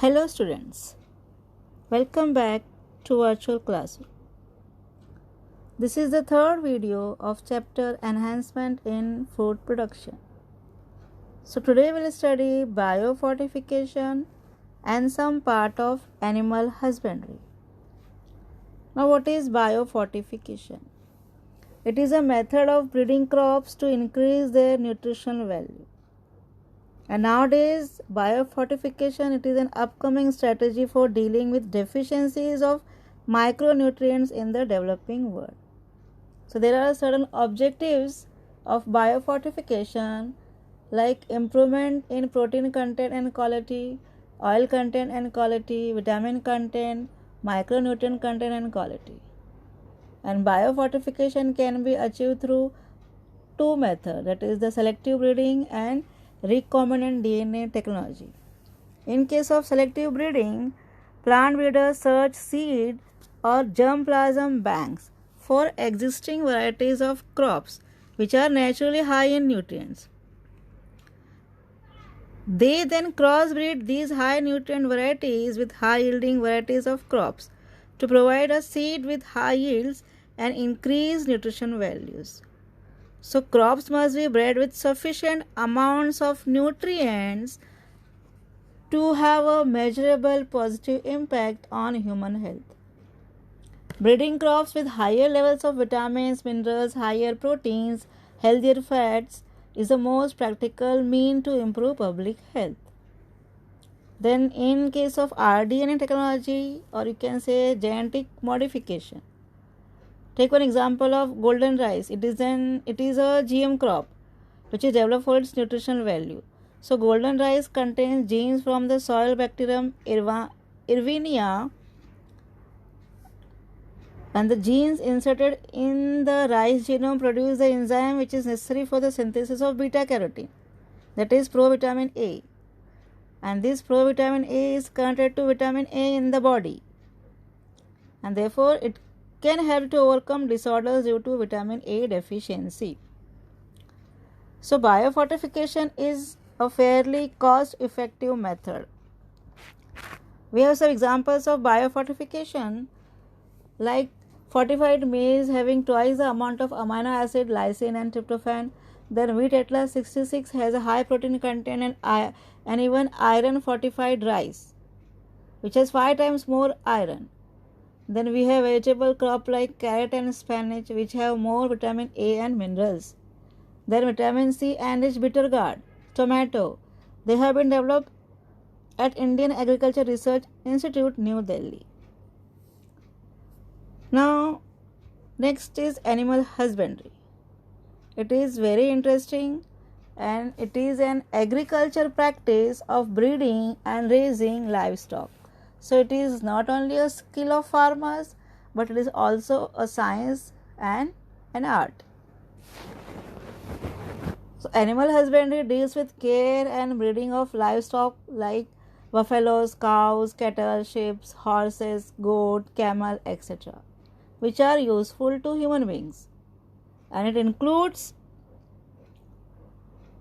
Hello students, welcome back to virtual classroom. This is the third video of chapter Enhancement in Food Production. So today we'll study biofortification and some part of animal husbandry. Now what is biofortification? It is a method of breeding crops to increase their nutritional value. And nowadays, biofortification it is an upcoming strategy for dealing with deficiencies of micronutrients in the developing world. So there are certain objectives of biofortification like improvement in protein content and quality, oil content and quality, vitamin content, micronutrient content and quality. And biofortification can be achieved through two methods, that is the selective breeding and recombinant DNA technology. In case of selective breeding, plant breeders search seed or germplasm banks for existing varieties of crops which are naturally high in nutrients. They then crossbreed these high nutrient varieties with high yielding varieties of crops to provide a seed with high yields and increased nutrition values. So crops must be bred with sufficient amounts of nutrients to have a measurable positive impact on human health. Breeding crops with higher levels of vitamins, minerals, higher proteins, healthier fats is the most practical mean to improve public health. Then in case of rDNA technology, or you can say genetic modification, take one example of golden rice. It is a GM crop which is developed for its nutritional value. So golden rice contains genes from the soil bacterium Erwinia, and the genes inserted in the rice genome produce the enzyme which is necessary for the synthesis of beta carotene, that is provitamin A. And this provitamin A is converted to vitamin A in the body, and therefore it can help to overcome disorders due to vitamin A deficiency. So biofortification is a fairly cost-effective method. We have some examples of biofortification like fortified maize having twice the amount of amino acid, lysine and tryptophan. Then wheat atlas 66 has a high protein content and even iron fortified rice which has 5 times more iron. Then we have vegetable crop like carrot and spinach which have more vitamin A and minerals. Then vitamin C and its bitter gourd, tomato. They have been developed at Indian Agriculture Research Institute, New Delhi. Now, next is animal husbandry. It is very interesting and it is an agriculture practice of breeding and raising livestock. So it is not only a skill of farmers, but it is also a science and an art. So animal husbandry deals with care and breeding of livestock like buffaloes, cows, cattle, sheep, horses, goat, camel, etc., which are useful to human beings. And it includes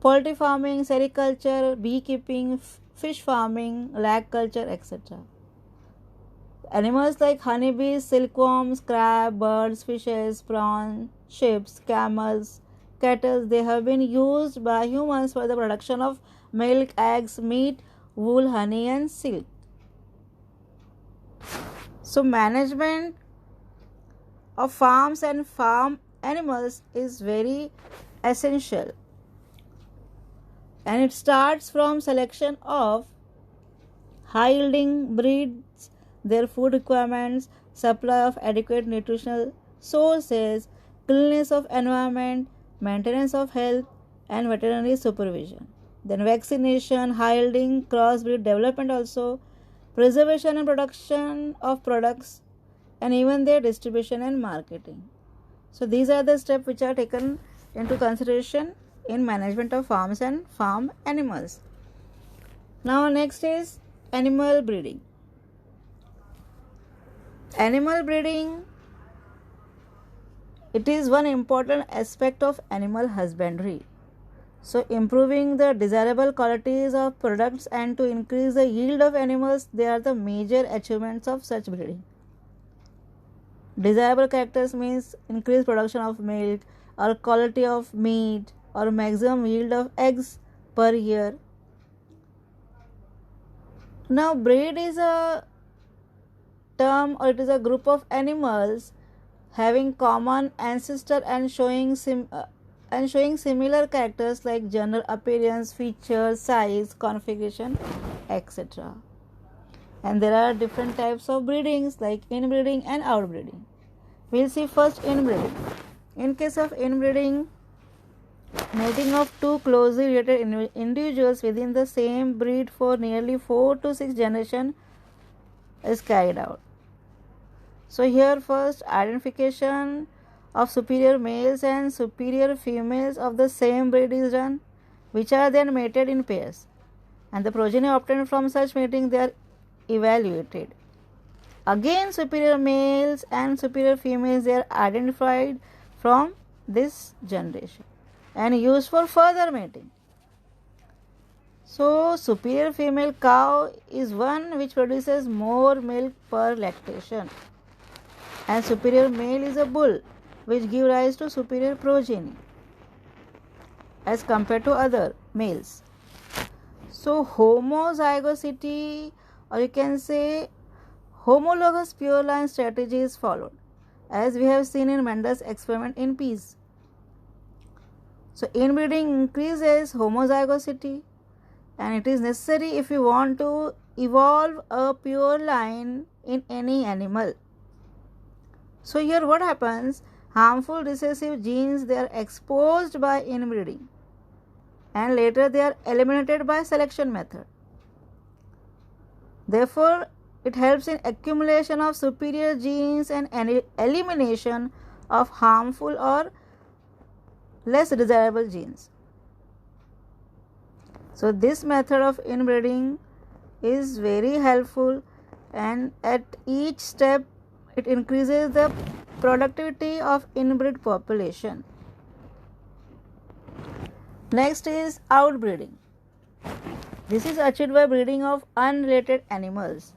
poultry farming, sericulture, beekeeping, fish farming, lag culture, etc. Animals like honeybees, silkworms, crab, birds, fishes, prawns, sheep, camels, cattle, they have been used by humans for the production of milk, eggs, meat, wool, honey and silk. So management of farms and farm animals is very essential. And it starts from selection of high yielding breeds, their food requirements, supply of adequate nutritional sources, cleanliness of environment, maintenance of health and veterinary supervision. Then vaccination, high yielding crossbreed development also, preservation and production of products and even their distribution and marketing. So these are the steps which are taken into consideration in management of farms and farm animals. Now next is animal breeding. Animal breeding, it is one important aspect of animal husbandry. So improving the desirable qualities of products and to increase the yield of animals, they are the major achievements of such breeding. Desirable characters means increased production of milk or quality of meat or maximum yield of eggs per year. Now breed is a term, or it is a group of animals having common ancestor and showing similar characters like general appearance, features, size, configuration, etc. And there are different types of breedings like inbreeding and outbreeding. We'll see first inbreeding. In case of inbreeding, mating of two closely related individuals within the same breed for nearly 4 to 6 generations is carried out. So here first identification of superior males and superior females of the same breed is done, which are then mated in pairs, and the progeny obtained from such mating they are evaluated. Again, superior males and superior females they are identified from this generation and used for further mating. So superior female cow is one which produces more milk per lactation, and superior male is a bull which gives rise to superior progeny as compared to other males. So homozygosity, or you can say homologous pure line strategy is followed, as we have seen in Mendel's experiment in peas. So inbreeding increases homozygosity, and it is necessary if you want to evolve a pure line in any animal. So here what happens, harmful recessive genes they are exposed by inbreeding and later they are eliminated by selection method. Therefore it helps in accumulation of superior genes and elimination of harmful or less desirable genes. So this method of inbreeding is very helpful, and at each step it increases the productivity of inbred population. Next is outbreeding. This is achieved by breeding of unrelated animals.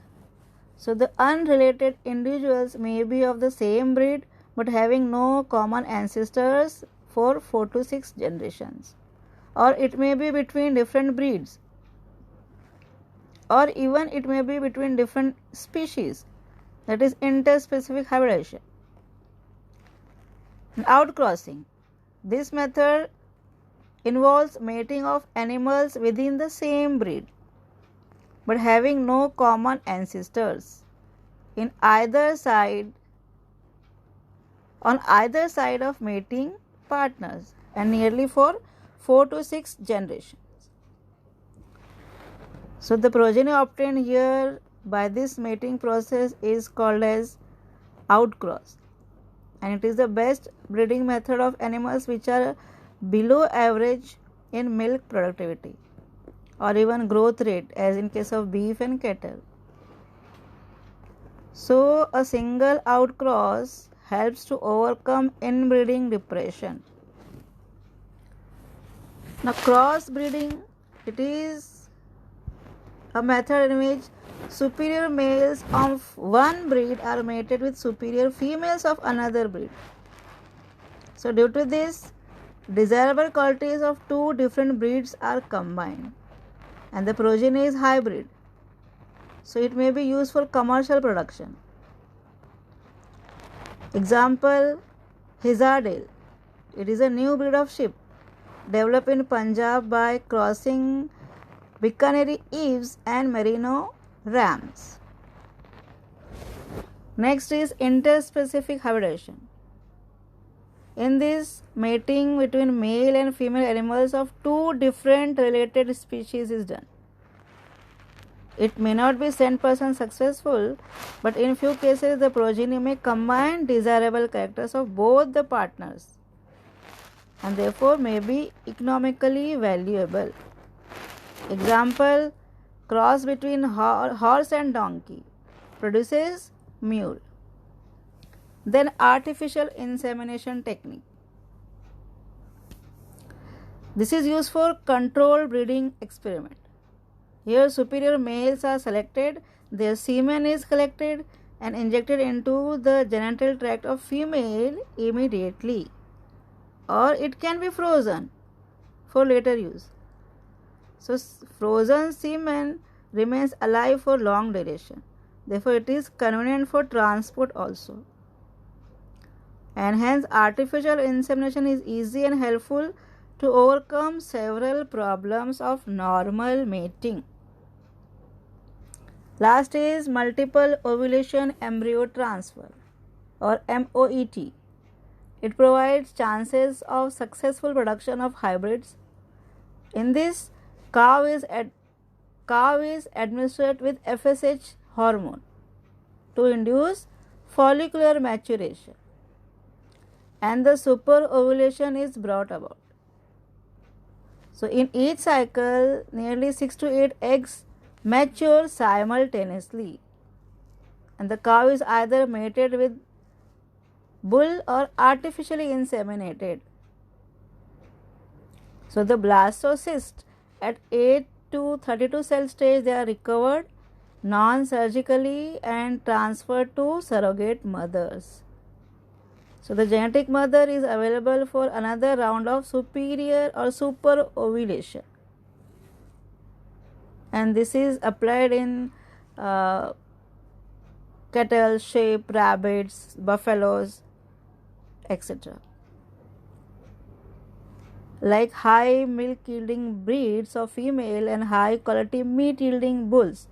So the unrelated individuals may be of the same breed but having no common ancestors for 4 to 6 generations, or it may be between different breeds, or even it may be between different species, that is interspecific hybridization. Outcrossing. This method involves mating of animals within the same breed but having no common ancestors on either side of mating partners, and nearly for 4 to 6 generations. So the progeny obtained here by this mating process is called as outcross, and it is the best breeding method of animals which are below average in milk productivity or even growth rate, as in case of beef and cattle. So a single outcross helps to overcome inbreeding depression. Now crossbreeding, it is a method in which superior males of one breed are mated with superior females of another breed. So due to this, desirable qualities of two different breeds are combined and the progeny is hybrid. So it may be used for commercial production. Example, Hizardale. It is a new breed of sheep developed in Punjab by crossing Bikaneri Eves and Merino rams. Next is interspecific hybridization. In this, mating between male and female animals of two different related species is done. It may not be 100% successful, but in few cases the progeny may combine desirable characters of both the partners and therefore may be economically valuable. Example, cross between horse and donkey produces mule. Then artificial insemination technique. This is used for controlled breeding experiment. Here superior males are selected, their semen is collected and injected into the genital tract of female immediately, or it can be frozen for later use. So frozen semen remains alive for long duration. Therefore it is convenient for transport also. And hence artificial insemination is easy and helpful to overcome several problems of normal mating. Last is multiple ovulation embryo transfer or MOET. It provides chances of successful production of hybrids. In this, cow is administered with FSH hormone to induce follicular maturation, and the super ovulation is brought about. So in each cycle, nearly 6 to 8 eggs mature simultaneously, and the cow is either mated with bull or artificially inseminated. So the blastocysts at 8 to 32 cell stage, they are recovered non-surgically and transferred to surrogate mothers. So the genetic mother is available for another round of superior or super ovulation, and this is applied in cattle, sheep, rabbits, buffaloes, etc. Like high milk yielding breeds of female and high quality meat yielding bulls,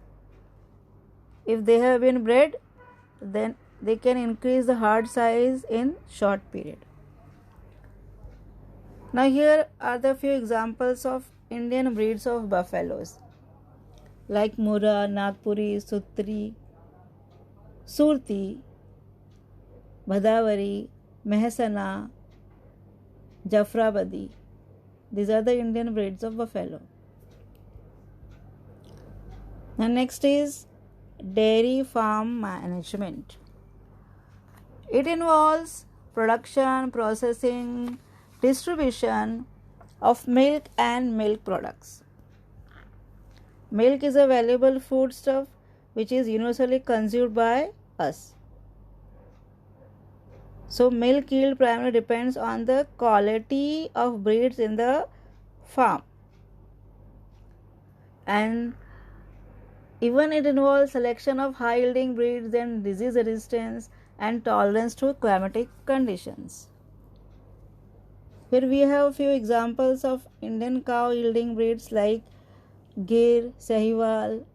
if they have been bred, then they can increase the herd size in short period. Now here are the few examples of Indian breeds of buffaloes like Murra, Nagpuri, Sutri, Surti, Bhadavari, Mehsana, Jafrabadi. These are the Indian breeds of buffalo. Now next is dairy farm management. It involves production, processing, distribution of milk and milk products. Milk is a valuable foodstuff which is universally consumed by us. So milk yield primarily depends on the quality of breeds in the farm, and even it involves selection of high yielding breeds and disease resistance and tolerance to climatic conditions. Here we have a few examples of Indian cow yielding breeds like Gir, Sahiwal,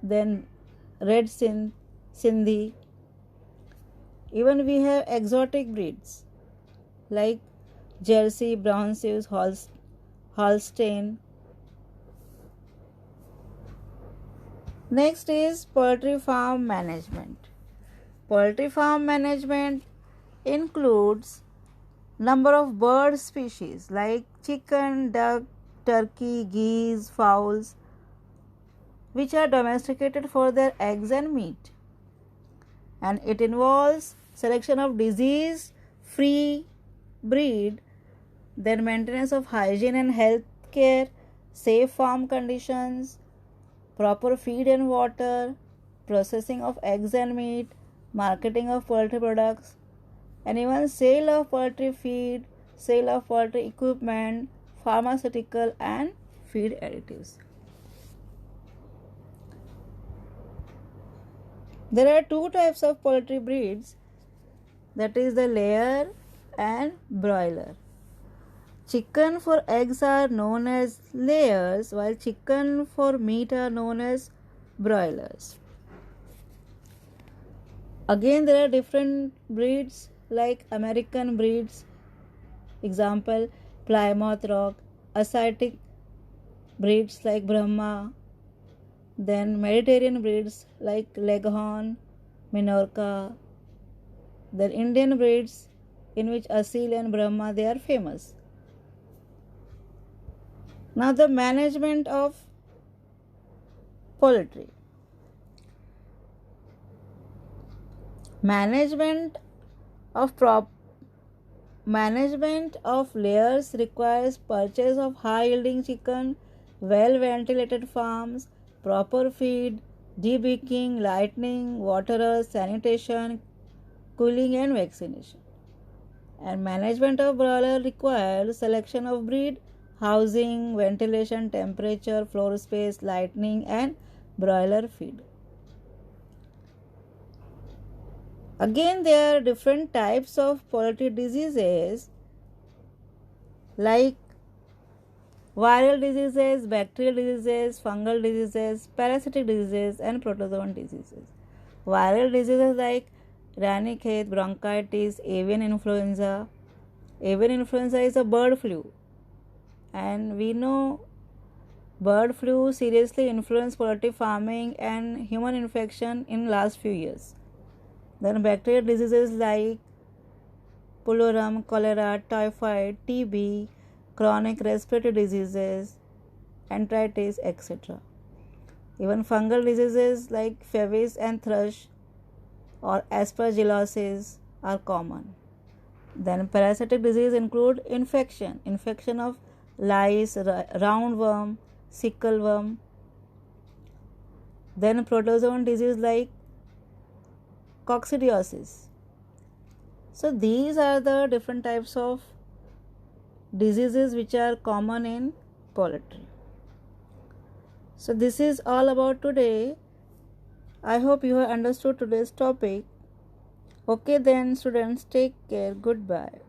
then Red Sindhi. Even we have exotic breeds like Jersey, Brown Swiss, Holstein. Next is poultry farm management. Poultry farm management includes number of bird species like chicken, duck, turkey, geese, fowls, which are domesticated for their eggs and meat. And it involves selection of disease-free breed, then maintenance of hygiene and health care, safe farm conditions, proper feed and water, processing of eggs and meat, marketing of poultry products, and even sale of poultry feed, sale of poultry equipment, pharmaceutical and feed additives. There are two types of poultry breeds, that is the layer and broiler. Chicken for eggs are known as layers, while chicken for meat are known as broilers. Again, there are different breeds like American breeds, example Plymouth Rock, Asiatic breeds like Brahma, then Mediterranean breeds like Leghorn, Minorca, then Indian breeds in which Asil and Brahma, they are famous. Now the management of poultry. Management of management of layers requires purchase of high-yielding chicken, well-ventilated farms, proper feed, debeaking, lighting, waterers, sanitation, cooling and vaccination. And management of broiler requires selection of breed, housing, ventilation, temperature, floor space, lighting and broiler feed. Again, there are different types of poultry diseases like viral diseases, bacterial diseases, fungal diseases, parasitic diseases and protozoan diseases. Viral diseases like Ranichet, bronchitis, avian influenza. Avian influenza is a bird flu, and we know bird flu seriously influenced poultry farming and human infection in last few years. Then bacterial diseases like pulmorum, cholera, typhoid, TB, chronic respiratory diseases, enteritis, etc. Even fungal diseases like Fevis and thrush or aspergillosis are common. Then parasitic disease include infection of lice, roundworm, sickle worm. Then protozoan disease like coccidiosis. So these are the different types of diseases which are common in poultry. So this is all about today. I hope you have understood today's topic. Okay then students, take care. Goodbye.